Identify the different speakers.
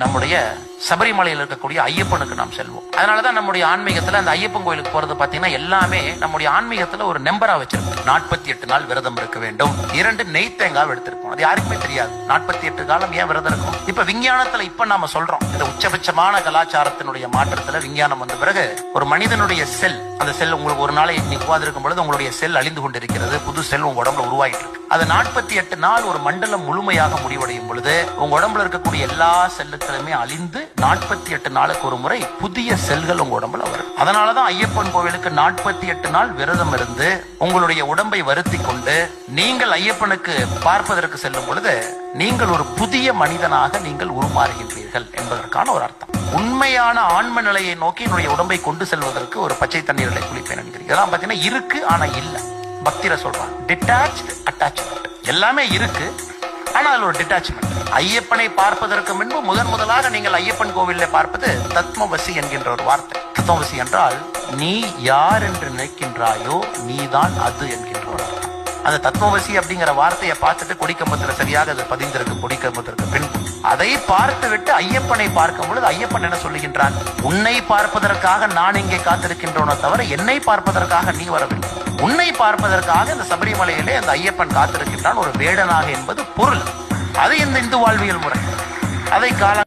Speaker 1: நம்முடைய சபரிமலையில் இருக்கக்கூடிய ஐயப்பனுக்கு நாம் செல்வோம். அதனாலதான் நம்முடைய ஆன்மீகத்துல அந்த ஐயப்பன் கோயிலுக்கு போறது பாத்தீங்கன்னா எல்லாமே நம்முடைய ஆன்மீகத்துல ஒரு நம்பரா வச்சிருக்கோம். 48 நாள் விரதம் இருக்க வேண்டும். 2 நெய் தேங்காய் எடுத்திருக்கோம். அது யாருக்குமே தெரியாது 48 காலம் ஏன் விரதம் இருக்கும். இப்ப விஞ்ஞானத்துல இப்ப நாம சொல்றோம், இந்த உச்சபட்சமான கலாச்சாரத்தினுடைய மாற்றத்துல விஞ்ஞானம் வந்த பிறகு ஒரு மனிதனுடைய செல், அந்த செல் உங்களுக்கு ஒரு நாளை உட்கார்ந்து பொழுது உங்களுடைய செல் அழிந்து கொண்டிருக்கிறது, புது செல் உங்க உடம்புல உருவாகிட்டு இருக்கு. அது 48 நாள் ஒரு மண்டலம் முழுமையாக முடிவடையும் பொழுது உங்க உடம்புல இருக்கக்கூடிய எல்லா செல்லுக்களுமே அழிந்து 48 நாளுக்கு ஒரு முறை புதிய செல்கள் உங்க உடம்புல வரும். அதனாலதான் ஐயப்பன் கோவிலுக்கு 48 நாள் விரதம் இருந்து உங்களுடைய உடம்பை வருத்தி கொண்டு நீங்கள் ஐயப்பனுக்கு பார்ப்பதற்கு செல்லும் பொழுது நீங்கள் ஒரு புதிய மனிதனாக நீங்கள் உருமாறுகின்றீர்கள் என்பதற்கான ஒரு அர்த்தம். உண்மையான ஆன்ம நிலையை நோக்கி என்னுடைய உடம்பை கொண்டு செல்வதற்கு ஒரு பச்சை தண்ணீரில் குளிப்பேன் என்கிறீங்க. இதெல்லாம் பாத்தீங்கன்னா இருக்கு ஆனா இல்ல. பக்தியில சொல்றாங்க டிட்டாச்ட் அட்டாச்மெண்ட். எல்லாமே இருக்கு ஆனா அதுல ஒரு டிட்டாச்மெண்ட். ஐயப்பனை பார்ப்பதற்கு முன்பு முதலாக நீங்கள் ஐயப்பன் கோவில்ல பார்ப்பது தத்மவசி என்கின்ற ஒரு வார்த்தை. தத்மவசி என்றால் நீ யார் என்று நினைக்கின்றாயோ நீதான் அது என்கின்ற ஒரு அர்த்தம். அந்த தத்மவசி அப்படிங்கிற வார்த்தையை பார்த்துட்டு கொடிக்கம்பத்துல சரியாக அது பதிந்திருக்கு. கொடிக்கம்பத்திற்கு பின் அதை பார்த்து விட்டு ஐயப்பனை பார்க்கும் பொழுது ஐயப்பன் என்ன சொல்லுகின்றான், உன்னை பார்ப்பதற்காக நான் இங்கே காத்திருக்கின்றோனோ தவிர என்னை பார்ப்பதற்காக நீ வரவில்லை. உன்னை பார்ப்பதற்காக இந்த சபரிமலையிலே அந்த ஐயப்பன் காத்திருக்கின்றான் ஒரு வேடனாக என்பது பொருள். அது இந்த இந்து வாழ்வியல் முறை. அதை கால